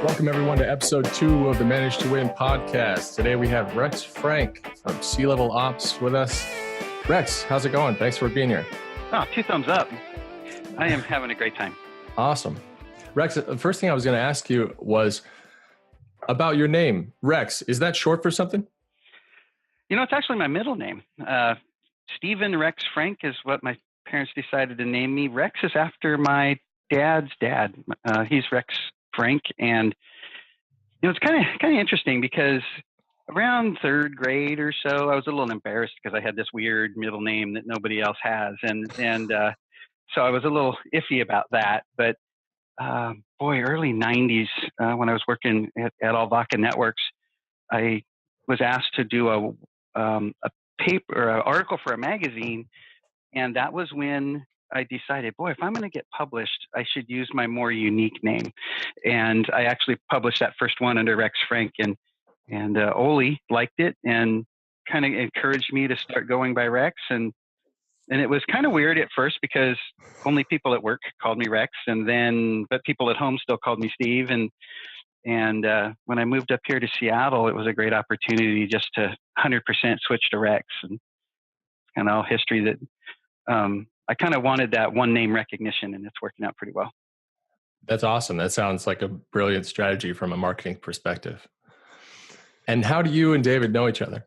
Welcome, everyone, to episode 2 of the Manage to Win podcast. Today, we have Rex Frank from C-Level Ops with us. Rex, how's it going? Thanks for being here. Oh, 2 thumbs up. I am having a great time. Awesome. Rex, the first thing I was going to ask you was about your name. Rex, is that short for something? You know, it's actually my middle name. Stephen Rex Frank is what my parents decided to name me. Rex is after my dad's dad. He's Rex Frank. And, you know, it's kind of interesting because around 3rd grade or so, I was a little embarrassed because I had this weird middle name that nobody else has. And so I was a little iffy about that. But early 90s, when I was working at Alvaca Networks, I was asked to do a paper or an article for a magazine. And that was when I decided, if I'm going to get published, I should use my more unique name. And I actually published that first one under Rex Frank, and Oli liked it and kind of encouraged me to start going by Rex. And it was kind of weird at first because only people at work called me Rex, but people at home still called me Steve. And when I moved up here to Seattle, it was a great opportunity just to 100% switch to Rex, and kind of all history that I kind of wanted that one name recognition, and it's working out pretty well. That's awesome. That sounds like a brilliant strategy from a marketing perspective. And how do you and David know each other?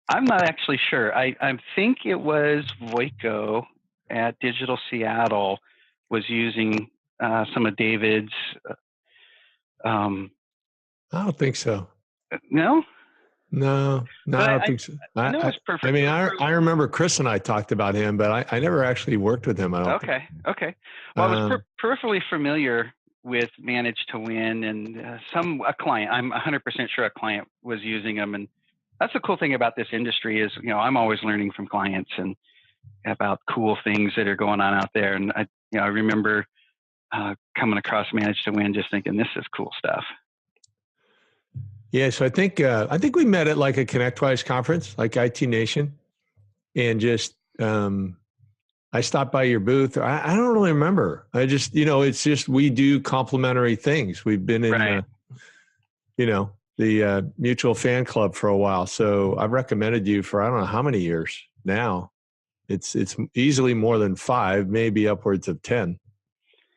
I'm not actually sure. I think it was Voico at Digital Seattle was using some of David's. I don't think so. No, I don't think so. I remember Chris and I talked about him, but I never actually worked with him. Okay. Well, I was peripherally familiar with Manage to Win, and a client. I'm 100% sure a client was using them, and that's the cool thing about this industry is, you know, I'm always learning from clients and about cool things that are going on out there. And I remember coming across Manage to Win, just thinking this is cool stuff. Yeah, so I think we met at like a ConnectWise conference, like IT Nation, and just I stopped by your booth. I don't really remember. I just, it's just we do complementary things. We've been in, the mutual fan club for a while. So I've recommended you for I don't know how many years now. It's easily more than 5, maybe upwards of 10.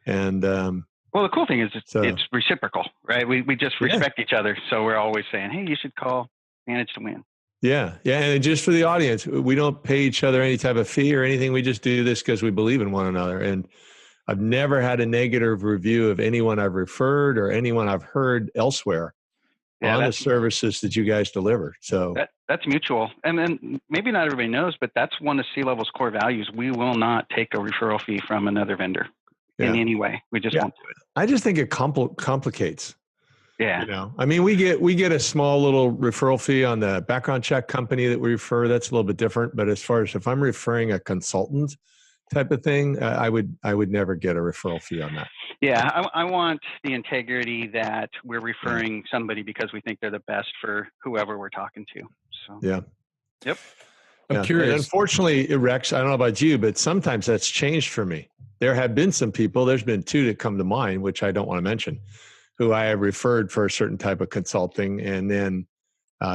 And well, the cool thing is it's reciprocal, right? We just respect each other. So we're always saying, hey, you should call Manage to Win. Yeah. And just for the audience, we don't pay each other any type of fee or anything. We just do this because we believe in one another. And I've never had a negative review of anyone I've referred or anyone I've heard elsewhere on the services that you guys deliver. So that's mutual. And then maybe not everybody knows, but that's one of C-Level's core values. We will not take a referral fee from another vendor in any way. We just won't do it. I just think it complicates. Yeah. I mean, we get a small little referral fee on the background check company that we refer. That's a little bit different. But as far as if I'm referring a consultant type of thing, I would never get a referral fee on that. Yeah. I want the integrity that we're referring somebody because we think they're the best for whoever we're talking to. So yeah. Yep. I'm curious. And unfortunately, Rex, I don't know about you, but sometimes that's changed for me. There have been some people, there's been 2 that come to mind, which I don't want to mention, who I have referred for a certain type of consulting. And then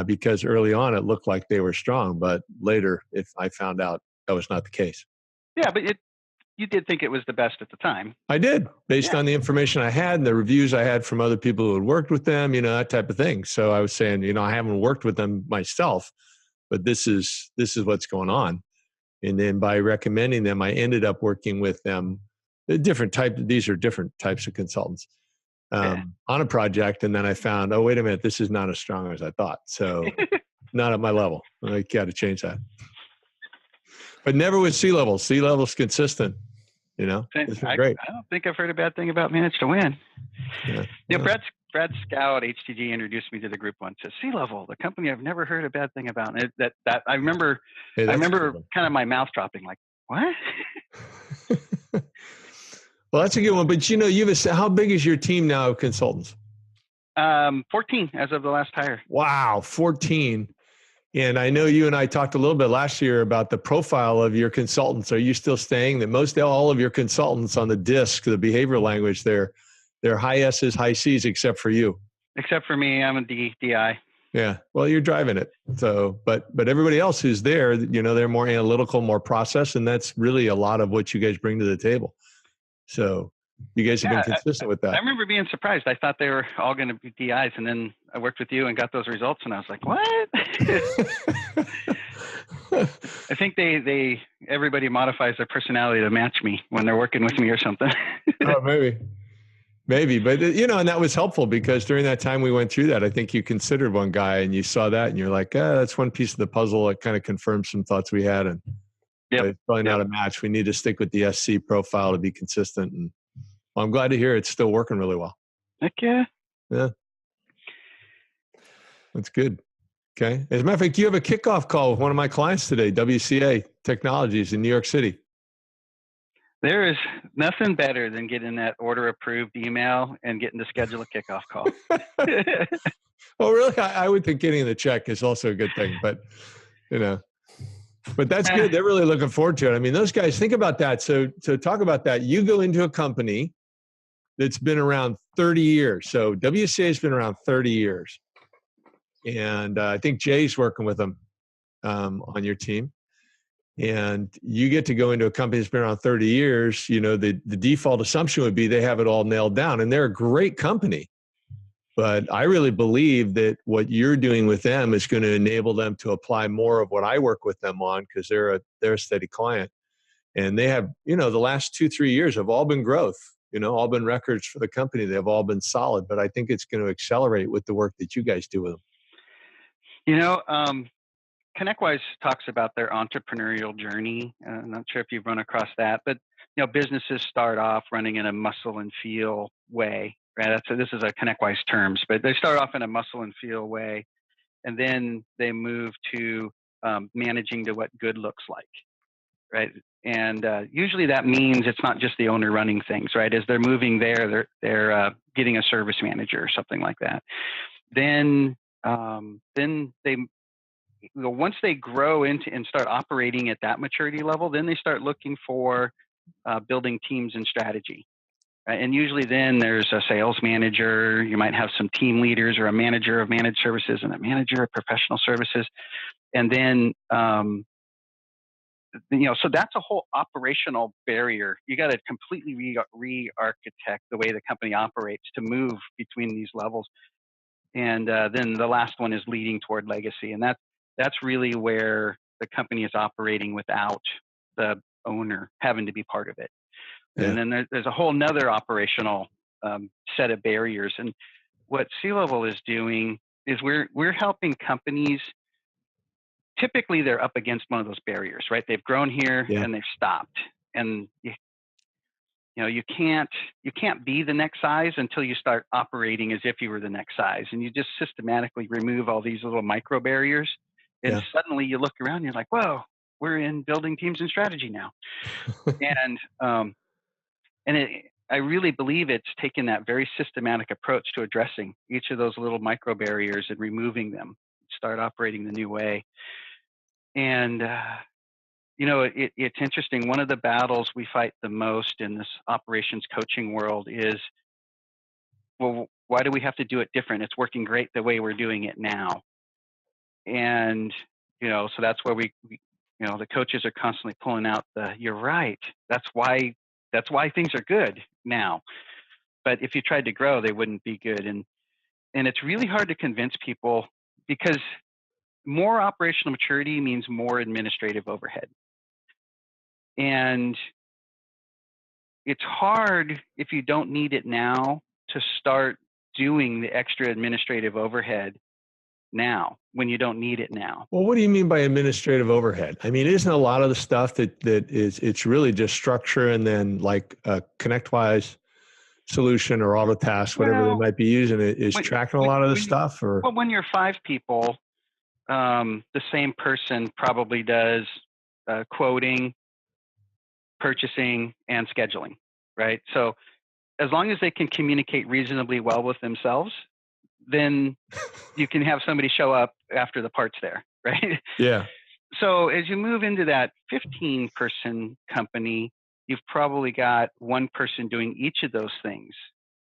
because early on it looked like they were strong, but later if I found out that was not the case. Yeah, but you did think it was the best at the time. I did, based on the information I had and the reviews I had from other people who had worked with them, that type of thing. So I was saying, I haven't worked with them myself, but this is what's going on. And then by recommending them, I ended up working with them, these are different types of consultants on a project. And then I found, oh, wait a minute, this is not as strong as I thought. So not at my level. I got to change that. But never with C-Level. C-Level's consistent. It's been great. I don't think I've heard a bad thing about Manage to Win. Brad Scout, HTG, introduced me to the group once. Says C-Level, the company I've never heard a bad thing about. And that I remember. I remember kind of my mouth dropping, like, what? Well, that's a good one. But how big is your team now of consultants? 14 as of the last hire. Wow, 14. And I know you and I talked a little bit last year about the profile of your consultants. Are you still staying that all of your consultants on the DISC, the behavioral language, they're high S's, high C's, except for you? Except for me, I'm a DI. Yeah. Well, you're driving it. So, but everybody else who's there, they're more analytical, more process. And that's really a lot of what you guys bring to the table. So you guys have been consistent with that. I remember being surprised. I thought they were all going to be DIs. And then I worked with you and got those results. And I was like, what? I think everybody modifies their personality to match me when they're working with me or something. Oh, maybe, but and that was helpful because during that time we went through that, I think you considered one guy and you saw that and you're like, that's one piece of the puzzle that kind of confirmed some thoughts we had. And it's probably not a match. We need to stick with the SC profile to be consistent. And I'm glad to hear it's still working really well. Heck yeah. Yeah. That's good. Okay. As a matter of fact, you have a kickoff call with one of my clients today, WCA Technologies in New York City. There is nothing better than getting that order approved email and getting to schedule a kickoff call. Well, really, I would think getting the check is also a good thing, but but that's good. They're really looking forward to it. I mean, those guys, think about that. So talk about that. You go into a company that's been around 30 years. So WCA has been around 30 years. And I think Jay's working with them on your team. And you get to go into a company that's been around 30 years. The default assumption would be they have it all nailed down. And they're a great company. But I really believe that what you're doing with them is going to enable them to apply more of what I work with them on because they're a steady client. And they have, the last 2-3 years have all been growth, all been records for the company. They've all been solid. But I think it's going to accelerate with the work that you guys do with them. ConnectWise talks about their entrepreneurial journey. I'm not sure if you've run across that, but businesses start off running in a muscle and feel way, right? This is a ConnectWise terms, but they start off in a muscle and feel way, and then they move to managing to what good looks like, right? And usually that means it's not just the owner running things, right? As they're moving there, they're getting a service manager or something like that. Then they. Once they grow into and start operating at that maturity level, then they start looking for building teams and strategy. And usually then there's a sales manager, you might have some team leaders or a manager of managed services and a manager of professional services. And then, so that's a whole operational barrier. You got to completely re-architect the way the company operates to move between these levels. And then the last one is leading toward legacy. And that's really where the company is operating without the owner having to be part of it. Yeah. And then there's a whole nother operational set of barriers. And what C-Level is doing is we're helping companies. Typically, they're up against one of those barriers, right? They've grown here and they've stopped. And you can't be the next size until you start operating as if you were the next size. And you just systematically remove all these little micro barriers. And suddenly you look around and you're like, whoa, we're in building teams and strategy now. I really believe it's taken that very systematic approach to addressing each of those little micro barriers and removing them, start operating the new way. And, it's interesting. One of the battles we fight the most in this operations coaching world is, well, why do we have to do it different? It's working great the way we're doing it now. And, so that's where we the coaches are constantly pulling out you're right. That's why things are good now. But if you tried to grow, they wouldn't be good. And it's really hard to convince people because more operational maturity means more administrative overhead. And it's hard if you don't need it now to start doing the extra administrative overhead now when you don't need it now. Well, what do you mean by administrative overhead? I mean, isn't a lot of the stuff it's really just structure and then like a ConnectWise solution or Autotask, whatever they might be using, is tracking a lot of the stuff? Or well, when you're 5 people, the same person probably does quoting, purchasing, and scheduling, right? So as long as they can communicate reasonably well with themselves, then you can have somebody show up after the part's there, right? Yeah. So as you move into that 15-person company, you've probably got one person doing each of those things.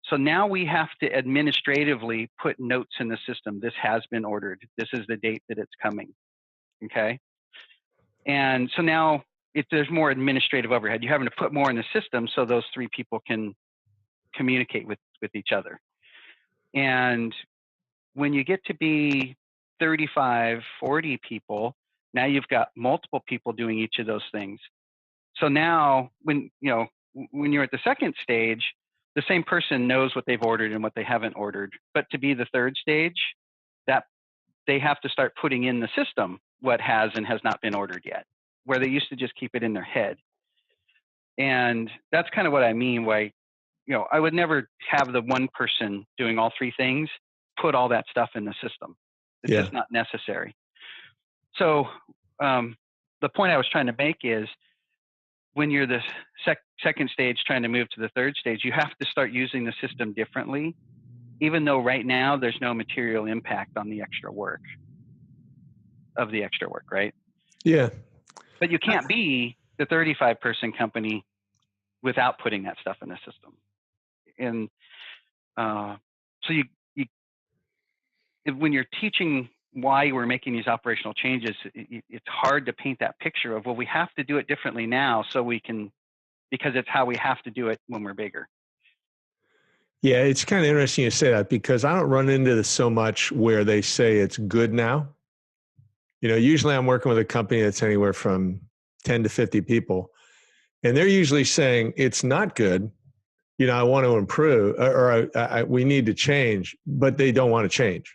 So now we have to administratively put notes in the system. This has been ordered. This is the date that it's coming. Okay. And so now if there's more administrative overhead, you're having to put more in the system so those three people can communicate with each other. And when you get to be 35, 40 people, now you've got multiple people doing each of those things. So now when you're at the second stage, the same person knows what they've ordered and what they haven't ordered. But to be the third stage, that they have to start putting in the system what has and has not been ordered yet, where they used to just keep it in their head. And that's kind of what I mean by, I would never have the one person doing all three things put all that stuff in the system. It's just not necessary. So the point I was trying to make is when you're the second stage trying to move to the third stage, you have to start using the system differently, even though right now there's no material impact on the extra work, right? Yeah. But you can't be the 35-person company without putting that stuff in the system. And so when you're teaching why we're making these operational changes, it's hard to paint that picture of, well, we have to do it differently now because it's how we have to do it when we're bigger. Yeah, it's kind of interesting you say that because I don't run into this so much where they say it's good now. Usually I'm working with a company that's anywhere from 10 to 50 people, and they're usually saying it's not good. I want to improve or we need to change, but they don't want to change.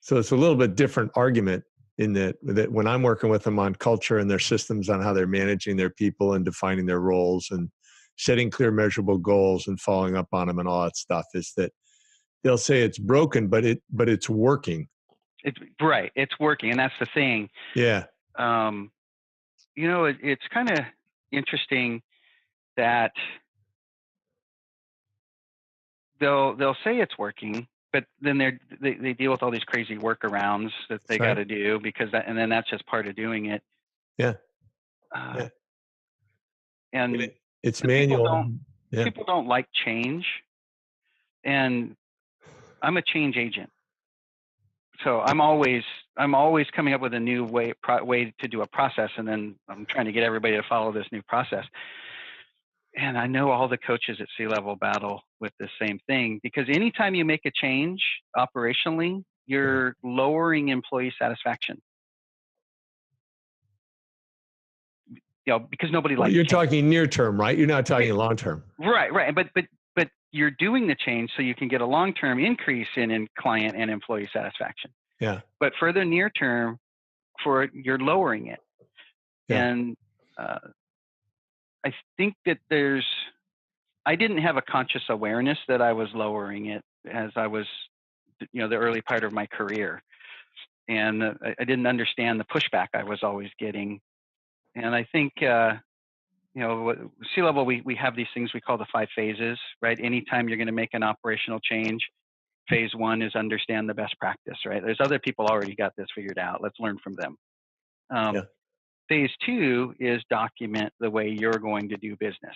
So it's a little bit different argument in that when I'm working with them on culture and their systems on how they're managing their people and defining their roles and setting clear measurable goals and following up on them and all that stuff, is that they'll say it's broken, but it's working. It's right. It's working. And that's the thing. Yeah. It's kind of interesting that they'll say it's working, but then they deal with all these crazy workarounds that they got to do and then that's just part of doing it. Yeah. And it's manual. People don't like change, and I'm a change agent. So I'm always coming up with a new way to do a process, and then I'm trying to get everybody to follow this new process. And I know all the coaches at C-Level battle with the same thing, because anytime you make a change operationally, you're lowering employee satisfaction. Because nobody likes. You're talking near term, right? You're not talking long term. Right. But you're doing the change so you can get a long-term increase in client and employee satisfaction. Yeah. But further near term, you're lowering it. Yeah. And I think that I didn't have a conscious awareness that I was lowering it as I was, the early part of my career. And I didn't understand the pushback I was always getting. And I think, C-Level, we have these things we call the 5 phases, right? Anytime you're going to make an operational change, phase 1 is understand the best practice, right? There's other people already got this figured out. Let's learn from them. Phase 2 is document the way you're going to do business.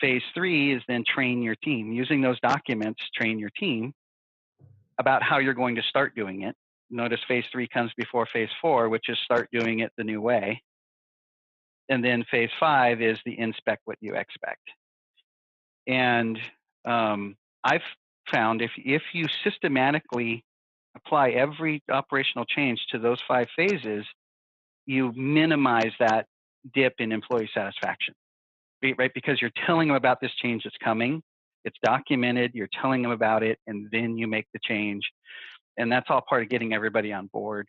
Phase 3 is then train your team. Using those documents, train your team about how you're going to start doing it. Notice phase 3 comes before phase 4, which is start doing it the new way. And then phase 5 is the inspect what you expect. And I've found if you systematically apply every operational change to those 5 phases, you minimize that dip in employee satisfaction, right? Because you're telling them about this change that's coming. It's documented. You're telling them about it, and then you make the change. And that's all part of getting everybody on board.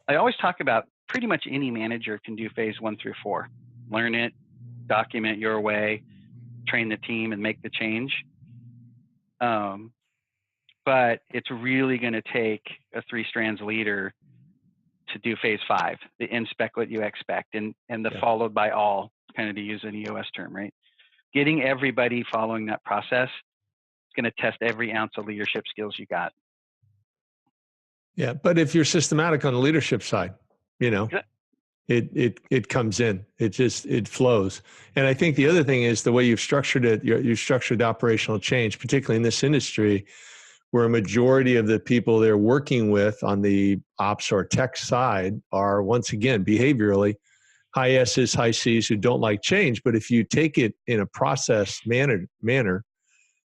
I always talk about pretty much any manager can do phase 1 through 4. Learn it, document your way, train the team, and make the change. But it's really going to take a 3 strands leader to do phase 5, the inspect what you expect, and the followed by all, kind of to use an EOS term, right? Getting everybody following that process is going to test every ounce of leadership skills you got. Yeah. But if you're systematic on the leadership side, you know, it comes in, it flows. And I think the other thing is the way you've structured it, you've structured operational change, particularly in this industry, where a majority of the people they're working with on the ops or tech side are, once again, behaviorally high S's, high C's who don't like change. But if you take it in a process manner,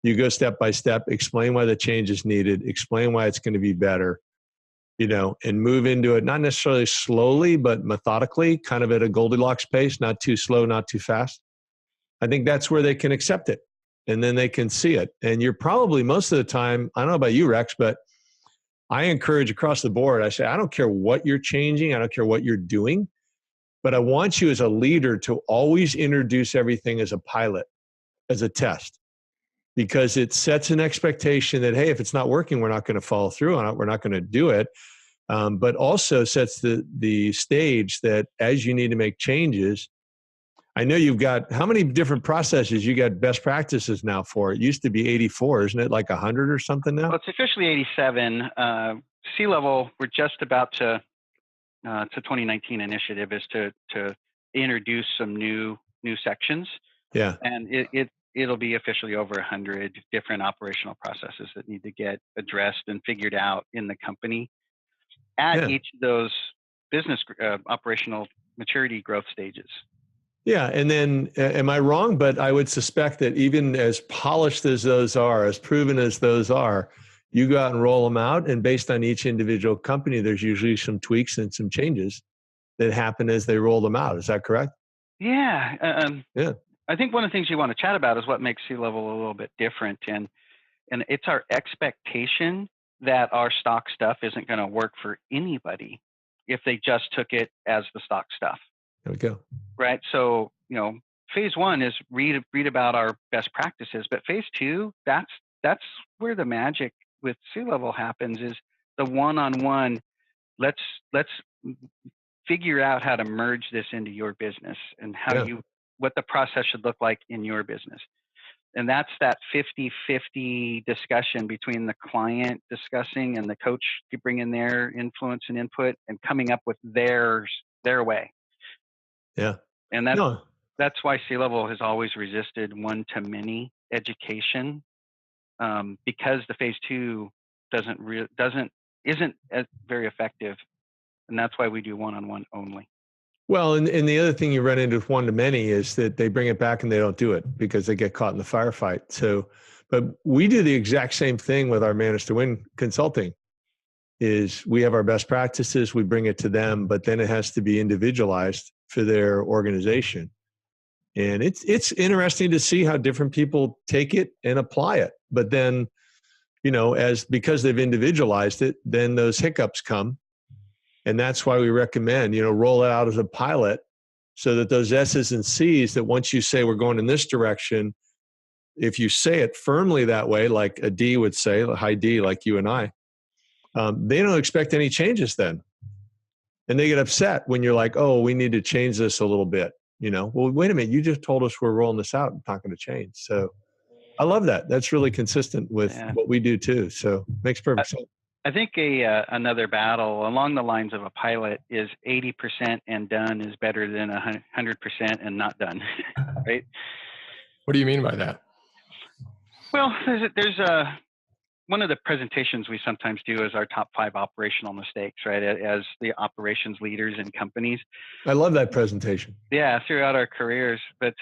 you go step by step, explain why the change is needed, explain why it's going to be better, you know, and move into it, not necessarily slowly, but methodically, kind of at a Goldilocks pace, not too slow, not too fast. I think that's where they can accept it and then they can see it. And you're probably most of the time, I don't know about you, Rex, but I encourage across the board. I say, I don't care what you're changing. I don't care what you're doing, but I want you as a leader to always introduce everything as a pilot, as a test, because it sets an expectation that, hey, if it's not working, we're not going to follow through on it. We're not going to do it. But also sets the stage that as you need to make changes, I know you've got, how many different processes you got best practices now for? It used to be 84, isn't it? Like 100 or something now? Well, it's officially 87. C-level, we're just about to 2019 initiative is to introduce some new sections. Yeah. And it'll be officially over 100 different operational processes that need to get addressed and figured out in the company at each of those business operational maturity growth stages. Yeah. And then, am I wrong? But I would suspect that even as polished as those are, as proven as those are, you go out and roll them out. And based on each individual company, there's usually some tweaks and some changes that happen as they roll them out. Is that correct? Yeah. Yeah. I think one of the things you want to chat about is what makes C-level a little bit different. And it's our expectation that our stock stuff isn't going to work for anybody if they just took it as the stock stuff. There we go. Right. So, you know, phase one is read about our best practices, but phase two, that's where the magic with C-level happens, is the one-on-one. Let's figure out how to merge this into your business and how what the process should look like in your business. And that's that 50-50 discussion between the client discussing and the coach bringing their influence and input and coming up with their way. Yeah. And that's why C-level has always resisted one-to-many education, because the phase two isn't as very effective. And that's why we do one-on-one only. Well, and the other thing you run into with one-to-many is that they bring it back and they don't do it because they get caught in the firefight. So, but we do the exact same thing with our Manage to Win consulting. Is we have our best practices, we bring it to them, but then it has to be individualized for their organization. And it's interesting to see how different people take it and apply it. But then, you know, because they've individualized it, then those hiccups come. And that's why we recommend, you know, roll it out as a pilot so that those S's and C's, that once you say we're going in this direction, if you say it firmly that way, like a D would say, a high D, like you and I, they don't expect any changes then. And they get upset when you're like, oh, we need to change this a little bit. You know, well, wait a minute, you just told us we're rolling this out and not going to change. So I love that. That's really consistent with what we do too. So makes perfect sense. I think another battle along the lines of a pilot is 80% and done is better than 100% and not done, right? What do you mean by that? Well, there's one of the presentations we sometimes do is our top 5 operational mistakes, right? As the operations leaders in companies. I love that presentation. Yeah, throughout our careers. But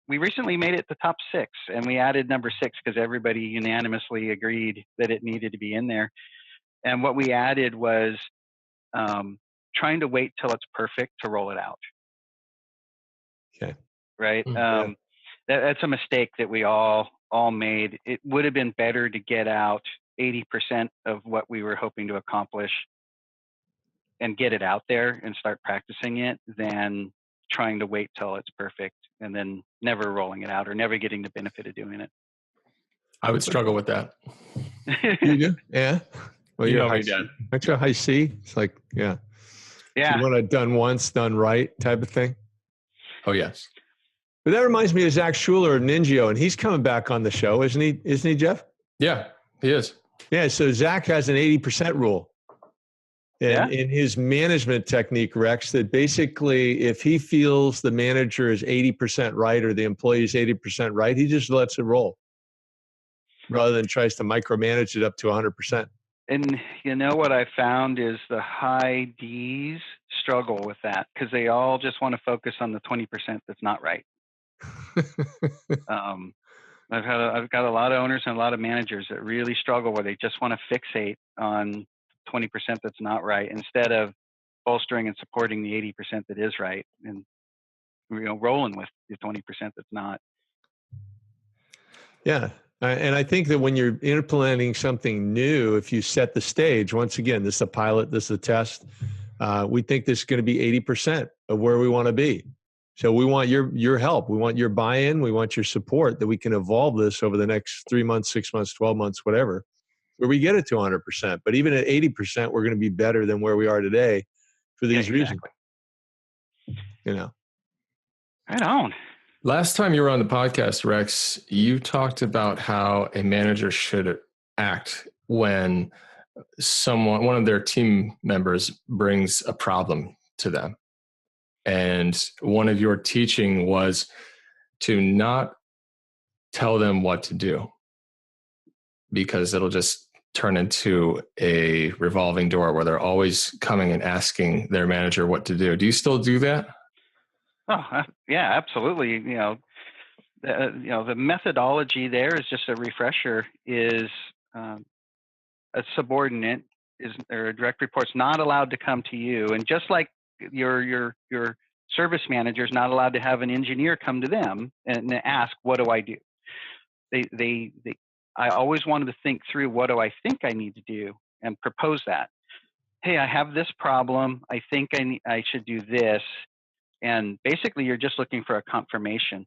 we recently made it the top 6, and we added number 6 because everybody unanimously agreed that it needed to be in there. And what we added was trying to wait till it's perfect to roll it out. Okay. Right. That's a mistake that we all made. It would have been better to get out 80% of what we were hoping to accomplish and get it out there and start practicing it than trying to wait till it's perfect and then never rolling it out or never getting the benefit of doing it. I would struggle with that. You do? Yeah. Well, you know me, Dad. Aren't you a high C? It's like, yeah. Yeah. So you want it done once, done right type of thing? Oh, yes. But that reminds me of Zach Schuler of Ningio, and he's coming back on the show, isn't he? Isn't he, Jeff? Yeah, he is. Yeah, so Zach has an 80% rule. And Yeah. in his management technique, Rex, that basically if he feels the manager is 80% right or the employee is 80% right, he just lets it roll rather than tries to micromanage it up to 100%. And you know what I found is the high D's struggle with that because they all just want to focus on the 20% that's not right. Um, I've got a lot of owners and a lot of managers that really struggle where they just want to fixate on 20% that's not right instead of bolstering and supporting the 80% that is right and rolling with the 20% that's not. Yeah. And I think that when you're implementing something new, if you set the stage, once again, this is a pilot, this is a test. We think this is going to be 80% of where we want to be. So we want your help. We want your buy-in. We want your support that we can evolve this over the next 3 months, 6 months, 12 months, whatever, where we get it to 100%. But even at 80%, we're going to be better than where we are today for these reasons. Right on. Last time you were on the podcast, Rex, you talked about how a manager should act when one of their team members brings a problem to them. And one of your teaching was to not tell them what to do because it'll just turn into a revolving door where they're always coming and asking their manager what to do. Do you still do that? Oh, yeah, absolutely. The methodology there is just a refresher. Is a subordinate or a direct report's not allowed to come to you, and just like your service manager is not allowed to have an engineer come to them and ask, "What do I do?" I always wanted to think through, what do I think I need to do, and propose that. Hey, I have this problem. I think I should do this. And basically, you're just looking for a confirmation.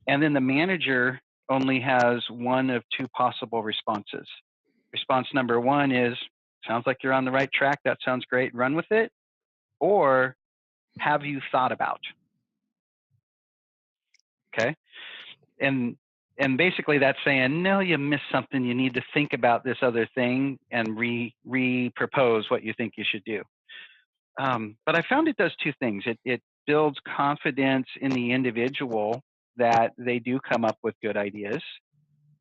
And then the manager only has one of two possible responses. Response number one is, sounds like you're on the right track. That sounds great. Run with it. Or have you thought about? Okay. And basically that's saying, no, you missed something. You need to think about this other thing and re-propose what you think you should do. But I found it does two things. It builds confidence in the individual that they do come up with good ideas,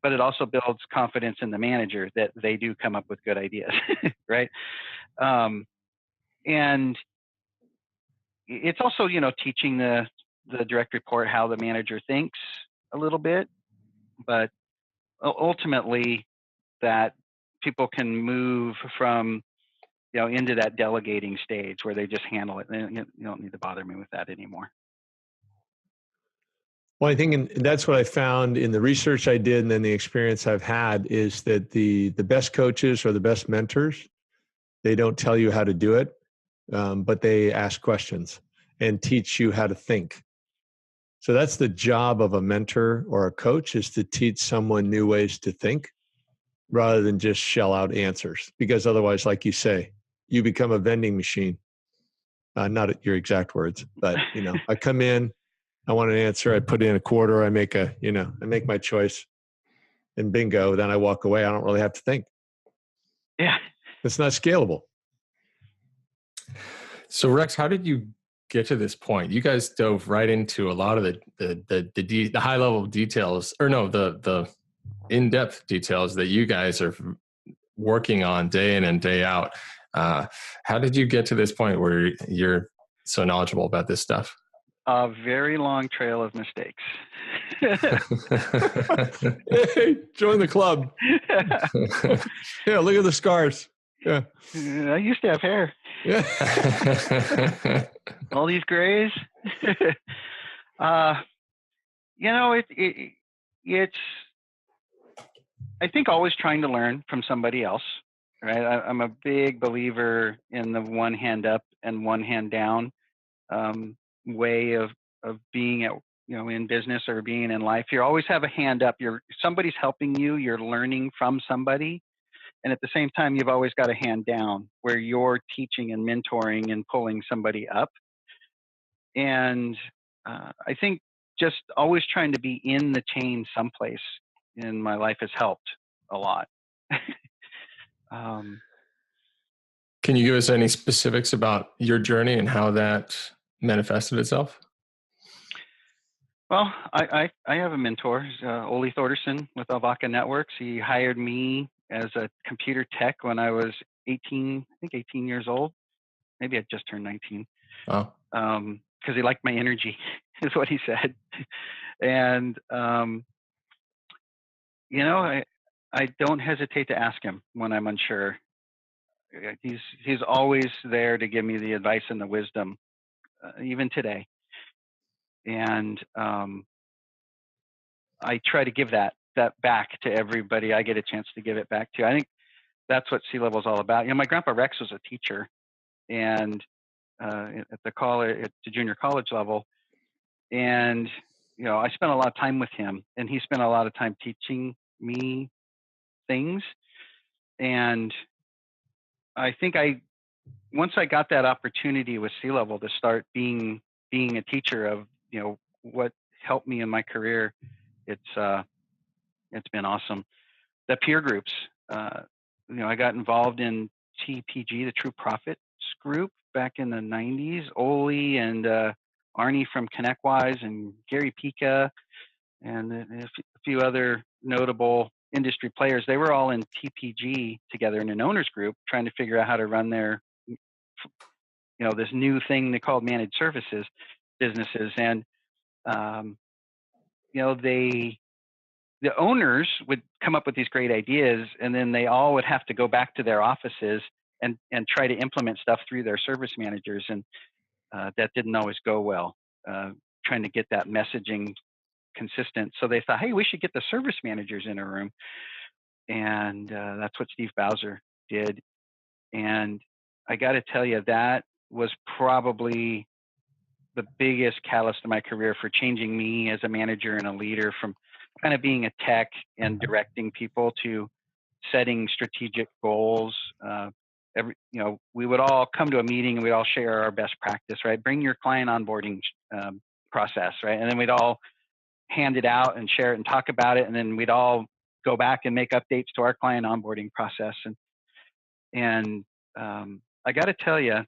but it also builds confidence in the manager that they do come up with good ideas, right? And it's also, teaching the direct report how the manager thinks a little bit, but ultimately that people can move from into that delegating stage where they just handle it. You don't need to bother me with that anymore. Well, I think that's what I found in the research I did and then the experience I've had is that the best coaches or the best mentors, they don't tell you how to do it, but they ask questions and teach you how to think. So that's the job of a mentor or a coach, is to teach someone new ways to think rather than just shell out answers. Because otherwise, like you say, you become a vending machine. Not at your exact words, but I come in, I want an answer, I put in a quarter, I make my choice, and bingo, then I walk away. I don't really have to think. Yeah. It's not scalable. So Rex, how did you get to this point? You guys dove right into a lot of the high level details, or no, the in-depth details that you guys are working on day in and day out. How did you get to this point where you're so knowledgeable about this stuff? A very long trail of mistakes. Hey, join the club. Yeah, look at the scars. Yeah. I used to have hair. Yeah. All these grays. It's I think always trying to learn from somebody else, right? I'm a big believer in the one hand up and one hand down way of being in business or being in life. You always have a hand up. Somebody's helping you. You're learning from somebody. And at the same time, you've always got a hand down where you're teaching and mentoring and pulling somebody up. And I think just always trying to be in the chain someplace in my life has helped a lot. Can you give us any specifics about your journey and how that manifested itself? Well, I have a mentor, Ole Thorderson with Alvaca Networks. He hired me as a computer tech when I was 18, I think 18 years old. Maybe I just turned 19. Wow. Because he liked my energy, is what he said. And, I don't hesitate to ask him when I'm unsure. He's always there to give me the advice and the wisdom, even today. And I try to give that back to everybody I get a chance to give it back to. I think that's what C-Level is all about. My grandpa Rex was a teacher, and at the junior college level, and I spent a lot of time with him, and he spent a lot of time teaching me things. And I think once I got that opportunity with C-Level to start being a teacher of what helped me in my career, it's been awesome. The peer groups, I got involved in TPG, the True Profits group, back in the 90s. Ole and Arnie from ConnectWise and Gary Pica and a few other notable industry players. They were all in TPG together in an owners group, trying to figure out how to run their, this new thing they called managed services businesses. And, the owners would come up with these great ideas, and then they all would have to go back to their offices and try to implement stuff through their service managers. And that didn't always go well, trying to get that messaging consistent. So they thought, hey, we should get the service managers in a room. And that's what Steve Bowser did. And I got to tell you, that was probably the biggest catalyst in my career for changing me as a manager and a leader, from kind of being a tech and directing people to setting strategic goals. We would all come to a meeting and we'd all share our best practice, right? Bring your client onboarding process, right? And then we'd all hand it out and share it and talk about it. And then we'd all go back and make updates to our client onboarding process. And I got to tell you,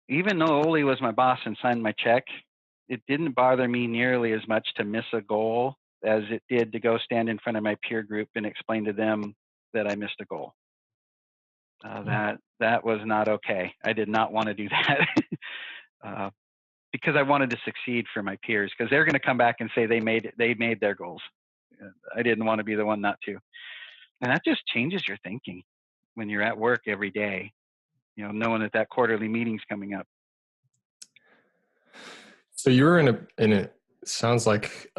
even though Ole was my boss and signed my check, it didn't bother me nearly as much to miss a goal as it did to go stand in front of my peer group and explain to them that I missed a goal. That was not okay. I did not want to do that because I wanted to succeed for my peers, because they're going to come back and say they made their goals. I didn't want to be the one not to. And that just changes your thinking when you're at work every day, knowing that quarterly meeting's coming up. So you're in a sounds like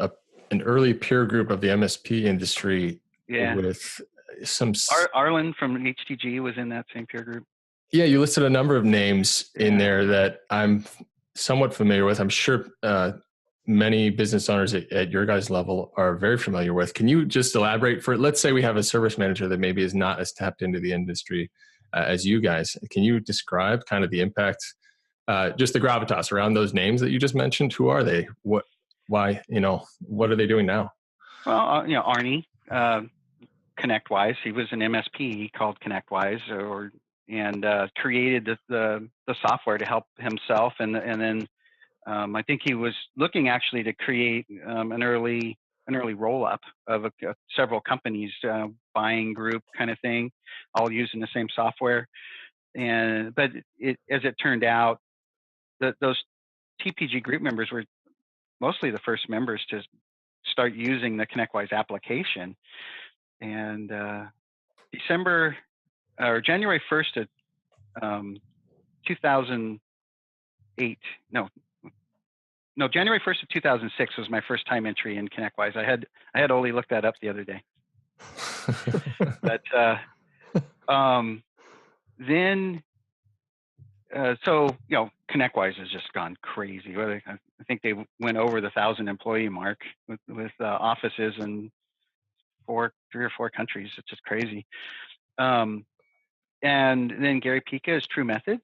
an early peer group of the MSP industry. Yeah. With some Arlen from HTG was in that same peer group. Yeah, you listed a number of names in there that I'm somewhat familiar with. I'm sure many business owners at your guys' level are very familiar with. Can you just elaborate let's say we have a service manager that maybe is not as tapped into the industry as you guys. Can you describe kind of the impact, just the gravitas around those names that you just mentioned? Who are they? Why, what are they doing now? Well, Arnie, ConnectWise, he was an MSP called ConnectWise, and created the software to help himself. And then I think he was looking actually to create an early roll up of several companies, buying group kind of thing, all using the same software. But as it turned out, those TPG group members were mostly the first members to start using the ConnectWise application. And January 1st of 2008. No, January 1st of 2006 was my first time entry in ConnectWise. I had Ole look that up the other day. But then, ConnectWise has just gone crazy. I think they went over the 1,000 employee mark with offices in 3 or 4 countries. It's just crazy. And then Gary Pica is True Methods,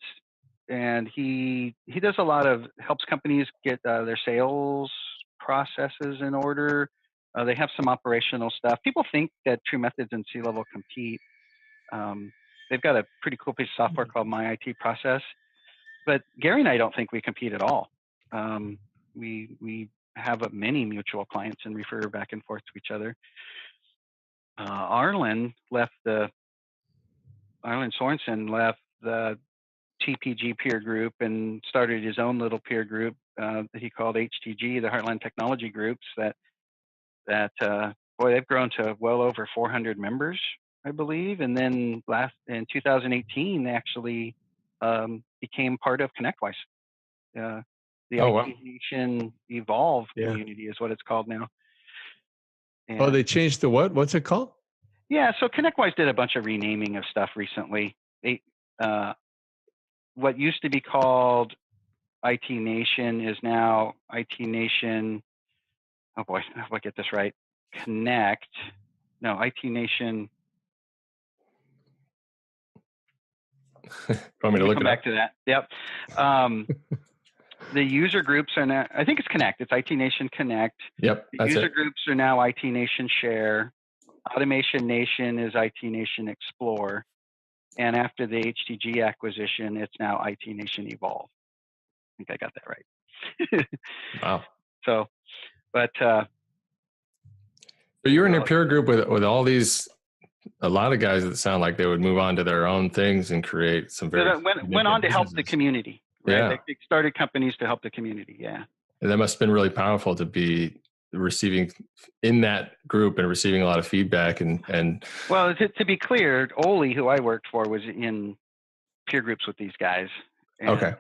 and he does a lot of helps companies get their sales processes in order. They have some operational stuff. People think that True Methods and C-Level compete, they've got a pretty cool piece of software called My IT Process. But Gary and I don't think we compete at all. We have many mutual clients and refer back and forth to each other. Arlen Sorensen left the TPG peer group and started his own little peer group that he called HTG, the Heartland Technology Groups. That boy, they've grown to well over 400 members, I believe. And then in 2018, they actually became part of ConnectWise. The IT Nation Evolve community is what it's called now. And, they changed to what? What's it called? Yeah, so ConnectWise did a bunch of renaming of stuff recently. What used to be called IT Nation is now IT Nation. Oh boy, I hope I get this right. Connect. No, IT Nation. Want me to look come back to that? Yep. The user groups are now, I think it's Connect. It's IT Nation Connect. Yep. The user groups are now IT Nation Share. Automation Nation is IT Nation Explore. And after the HTG acquisition, it's now IT Nation Evolve. I think I got that right. Wow. So, but you're in a peer group with all these, a lot of guys that sound like they would move on to their own things and create some very went on to help the community. Right? Yeah. They started companies to help the community. Yeah. And that must have been really powerful to be receiving in that group and receiving a lot of feedback and well, to be clear, Oli, who I worked for, was in peer groups with these guys. And, okay.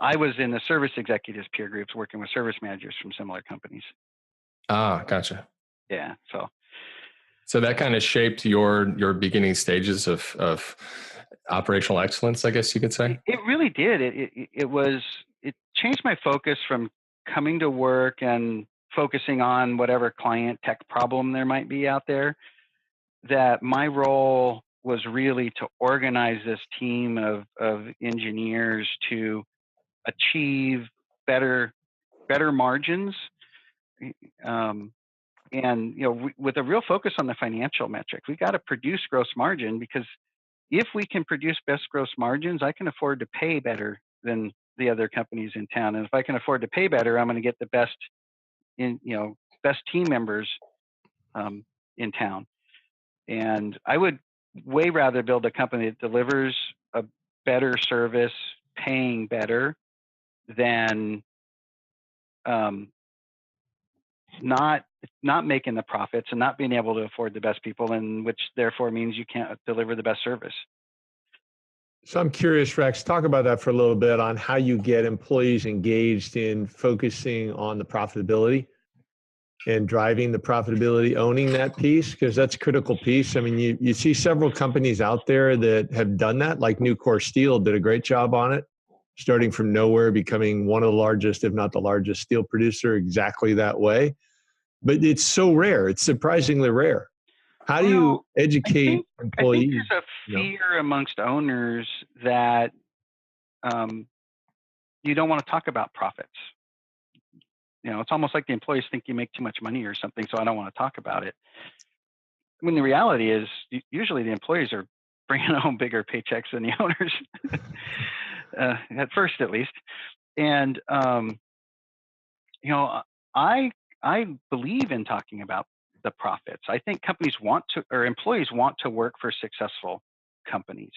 I was in the service executives peer groups working with service managers from similar companies. Ah, gotcha. Yeah. So that kind of shaped your beginning stages of operational excellence, I guess you could say. It really did. It changed my focus from coming to work and focusing on whatever client tech problem there might be out there. That my role was really to organize this team of engineers to achieve better margins, and with a real focus on the financial metrics. We got to produce gross margin, because if we can produce best gross margins, I can afford to pay better than the other companies in town. And if I can afford to pay better, I'm going to get the best team members in town. And I would way rather build a company that delivers a better service, paying better, than not making the profits and not being able to afford the best people, and which therefore means you can't deliver the best service. So I'm curious, Rex, talk about that for a little bit, on how you get employees engaged in focusing on the profitability and driving the profitability, owning that piece, because that's a critical piece. I mean, you see several companies out there that have done that, like Nucor Steel did a great job on it, starting from nowhere, becoming one of the largest, if not the largest steel producer exactly that way. But it's so rare. It's surprisingly rare. How do you educate employees? I think there's a fear amongst owners that you don't want to talk about profits. It's almost like the employees think you make too much money or something, so I don't want to talk about it. I mean, the reality is usually the employees are bringing home bigger paychecks than the owners, at first at least. And I believe in talking about the profits. I think employees want to work for successful companies,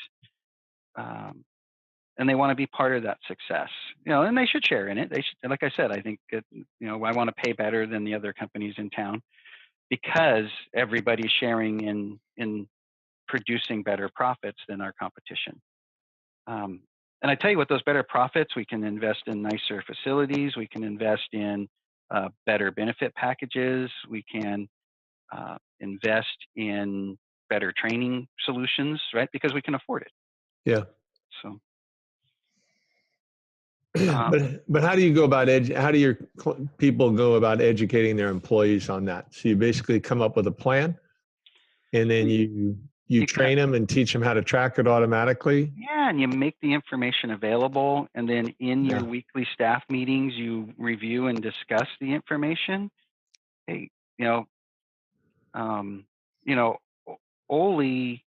and they want to be part of that success. And they should share in it. They should, like I said, I think that, I want to pay better than the other companies in town, because everybody's sharing in producing better profits than our competition. And I tell you what, those better profits, we can invest in nicer facilities. We can invest in better benefit packages. We can invest in better training solutions, right? Because we can afford it. Yeah. So. But how do you go about how do your people go about educating their employees on that? So you basically come up with a plan, and then you train them and teach them how to track it automatically. Yeah, and you make the information available, and then in your weekly staff meetings, you review and discuss the information. Hey, Oli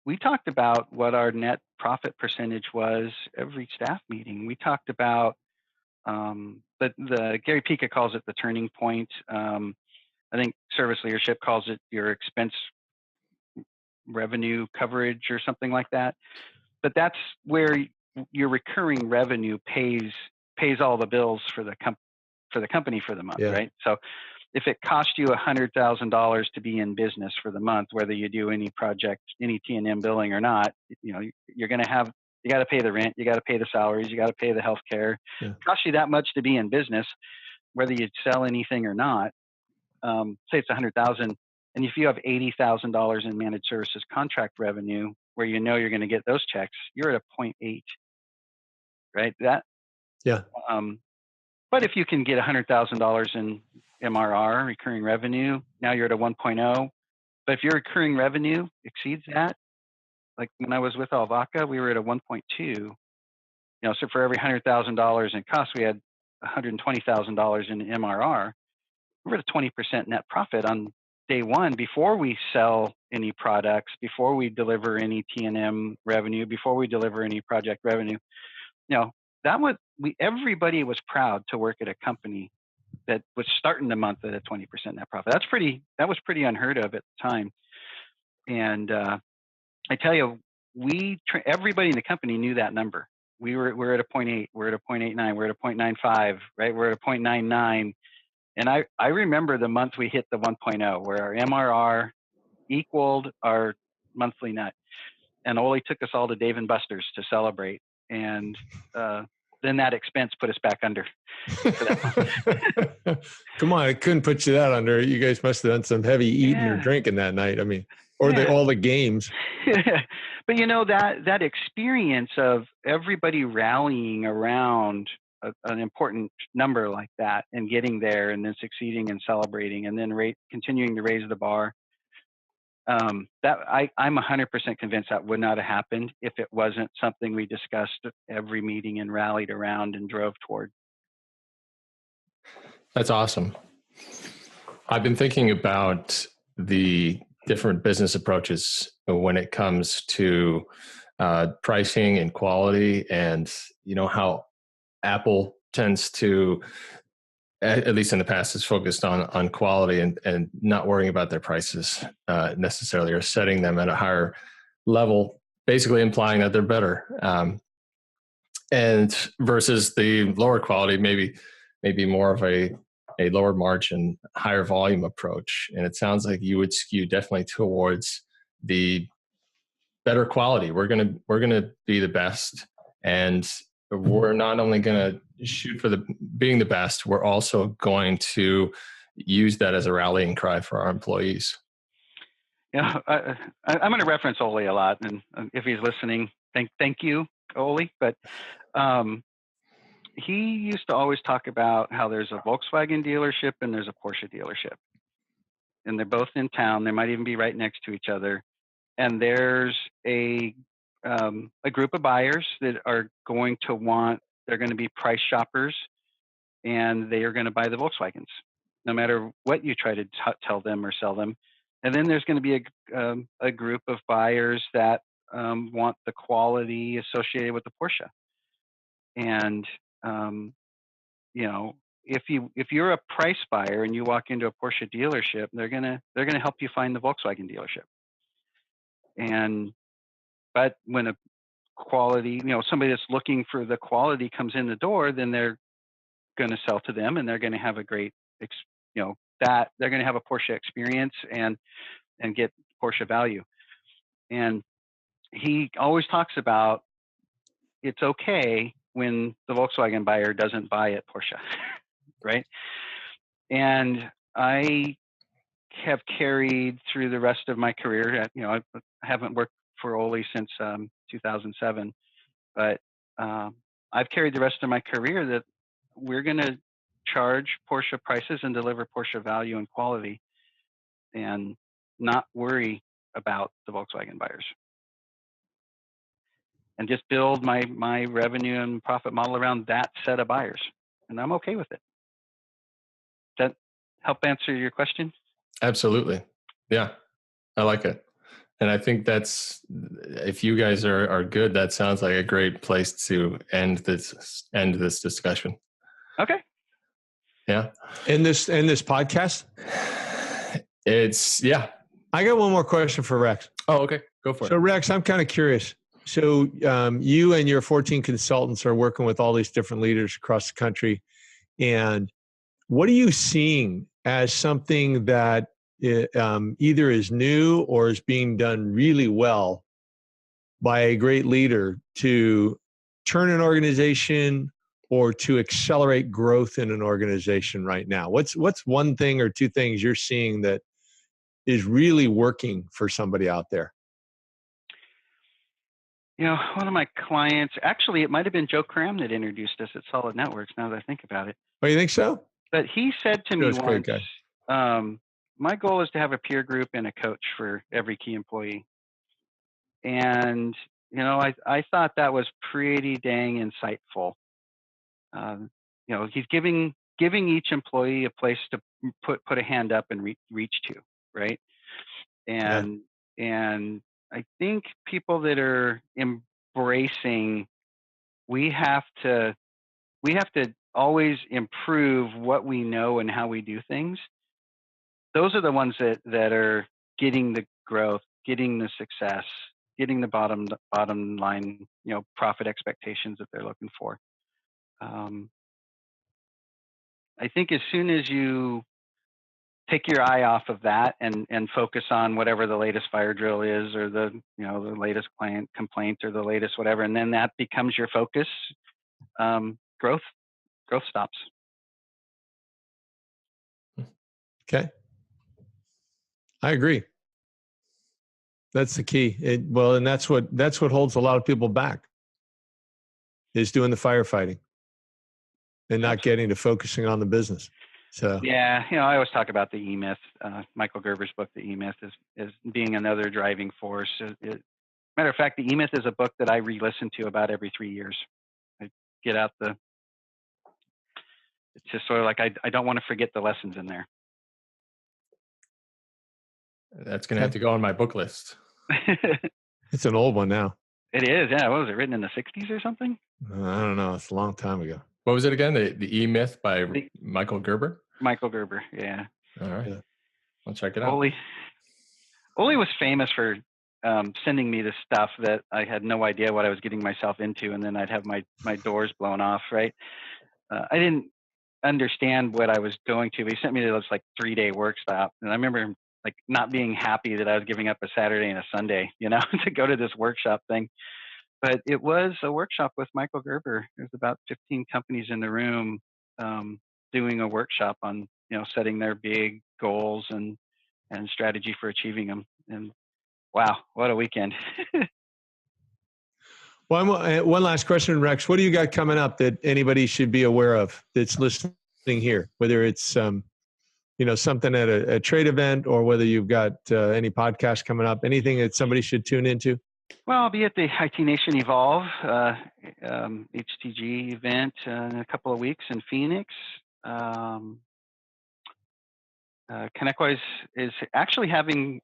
we talked about what our net profit percentage was every staff meeting. We talked about, but the Gary Pica calls it the turning point. I think service leadership calls it your expense revenue coverage or something like that. But that's where your recurring revenue pays all the bills for the company for the month, right? So if it costs you $100,000 to be in business for the month, whether you do any project, any T&M billing or not, you're going to you got to pay the rent, you got to pay the salaries, you got to pay the healthcare. It costs you that much to be in business, whether you sell anything or not. Say it's $100,000, and if you have $80,000 in managed services contract revenue, where you're going to get those checks, you're at a 0.8, right? But if you can get $100,000 in MRR, recurring revenue, now you're at a 1.0. But if your recurring revenue exceeds that, like when I was with Alvaca, we were at a 1.2. So for every $100,000 in cost, we had $120,000 in MRR. We're at a 20% net profit on day one before we sell any products, before we deliver any T&M revenue, before we deliver any project revenue. Everybody was proud to work at a company that was starting the month at a 20% net profit. That was pretty unheard of at the time. And I tell you, everybody in the company knew that number. We're at a 0.8, we're at a 0.89, we're at a 0.95, right? We're at a 0.99. And I remember the month we hit the 1.0, where our MRR equaled our monthly net. And Ole took us all to Dave & Buster's to celebrate. And then that expense put us back under. Come on, I couldn't put you that under. You guys must have done some heavy eating or drinking that night. I mean, or all the games. But that experience of everybody rallying around an important number like that and getting there and then succeeding and celebrating and then continuing to raise the bar. I'm 100% convinced that would not have happened if it wasn't something we discussed every meeting and rallied around and drove toward. That's awesome. I've been thinking about the different business approaches when it comes to pricing and quality, and how Apple tends to, at least in the past, has focused on quality and not worrying about their prices necessarily, or setting them at a higher level, basically implying that they're better. And versus the lower quality, maybe more of a lower margin, higher volume approach. And it sounds like you would skew definitely towards the better quality. We're gonna be the best, and we're not only gonna shoot for being the best, we're also going to use that as a rallying cry for our employees. Yeah, I'm going to reference Ole a lot, and if he's listening, thank you, Ole. But he used to always talk about how there's a Volkswagen dealership and there's a Porsche dealership, and they're both in town. They might even be right next to each other, and there's a group of buyers that are going to be price shoppers, and they are going to buy the Volkswagens, no matter what you try to tell them or sell them. And then there's going to be a group of buyers that want the quality associated with the Porsche. And if you're a price buyer and you walk into a Porsche dealership, they're gonna help you find the Volkswagen dealership. But when a quality, somebody that's looking for the quality comes in the door, then they're going to sell to them, and they're going to have a great, they're going to have a Porsche experience and get Porsche value. And he always talks about it's okay when the Volkswagen buyer doesn't buy at Porsche, right? And I have carried through the rest of my career. I haven't worked for Ole since 2007, but I've carried the rest of my career that we're going to charge Porsche prices and deliver Porsche value and quality, and not worry about the Volkswagen buyers, and just build my revenue and profit model around that set of buyers. And I'm okay with it. Does that help answer your question? Absolutely. Yeah, I like it. And I think if you guys are good, that sounds like a great place to end this discussion. Okay. Yeah. In this podcast? Yeah. I got one more question for Rex. Oh, okay. Go for it. So Rex, I'm kind of curious. So you and your 14 consultants are working with all these different leaders across the country. And what are you seeing as something that either is new or is being done really well by a great leader to turn an organization or to accelerate growth in an organization right now? What's one thing or two things you're seeing that is really working for somebody out there? One of my clients, actually, it might have been Joe Cram that introduced us at Solid Networks, now that I think about it. Oh, you think so? But he said to me Joe's a great once, my goal is to have a peer group and a coach for every key employee. And, I thought that was pretty dang insightful. He's giving each employee a place to put a hand up and reach to, right? And I think people that are embracing, we have to always improve what we know and how we do things. Those are the ones that are getting the growth, getting the success, getting the bottom line, profit expectations that they're looking for. I think as soon as you take your eye off of that and focus on whatever the latest fire drill is, or the latest client complaint, or the latest whatever, and then that becomes your focus, growth stops. Okay. I agree. That's the key. And that's what holds a lot of people back, is doing the firefighting and not getting to focusing on the business. So yeah, I always talk about the E-Myth. Michael Gerber's book, The E-Myth, is being another driving force. Matter of fact, The E-Myth is a book that I re-listen to about every 3 years. I get out it's just sort of like I don't want to forget the lessons in there. That's going to have to go on my book list. It's an old one now. It is, yeah. What was it, written in the 60s or something? I don't know. It's a long time ago. What was it again? The E-Myth by Michael Gerber? Michael Gerber, yeah. All right. Yeah. I'll check it out. Ole was famous for sending me this stuff that I had no idea what I was getting myself into, and then I'd have my doors blown off, right? I didn't understand what I was going to, but he sent me this 3-day workshop, and I remember him not being happy that I was giving up a Saturday and a Sunday, to go to this workshop thing. But it was a workshop with Michael Gerber. There's about 15 companies in the room doing a workshop on, setting their big goals and strategy for achieving them. And wow, what a weekend. Well, one last question, Rex. What do you got coming up that anybody should be aware of that's listening here, whether it's something at a trade event, or whether you've got any podcast coming up, anything that somebody should tune into? Well, I'll be at the IT Nation Evolve HTG event in a couple of weeks in Phoenix. ConnectWise is actually having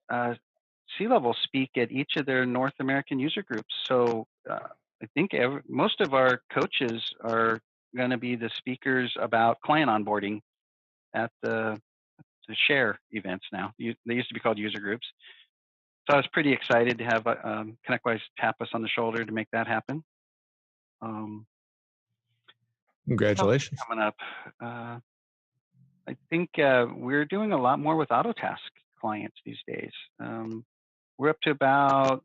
C-level speak at each of their North American user groups. So I think most of our coaches are going to be the speakers about client onboarding at the share events now. They used to be called user groups. So I was pretty excited to have ConnectWise tap us on the shoulder to make that happen. Congratulations. Coming up. I think we're doing a lot more with Autotask clients these days. We're up to about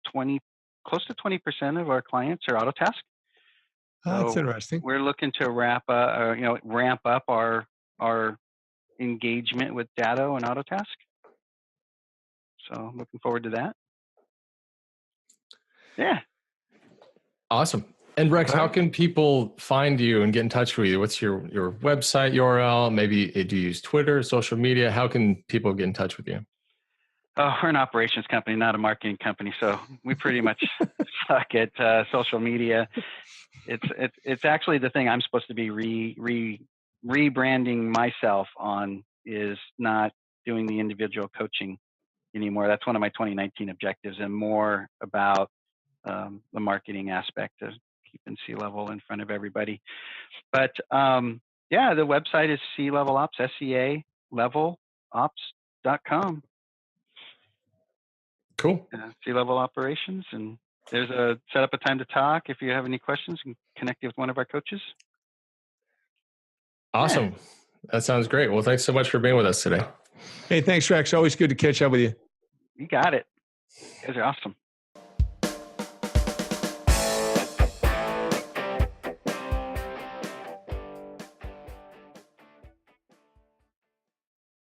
close to 20% of our clients are Autotask. Oh, that's interesting. We're looking to ramp up our engagement with Datto and Autotask. So looking forward to that. Yeah. Awesome. And Rex, how can people find you and get in touch with you? What's your website URL? Maybe do you use Twitter, social media? How can people get in touch with you? We're an operations company, not a marketing company, so we pretty much suck at social media. It's actually the thing I'm supposed to be rebranding myself on, is not doing the individual coaching anymore. That's one of my 2019 objectives, and more about the marketing aspect of keeping C-level in front of everybody. But yeah, the website is C-level ops, SEA-levelops.com. Cool. C-level operations, and there's a set up a time to talk. If you have any questions, you can connect you with one of our coaches. Awesome. Yeah. That sounds great. Well, thanks so much for being with us today. Hey, thanks, Rex. Always good to catch up with you. You got it. You guys are awesome.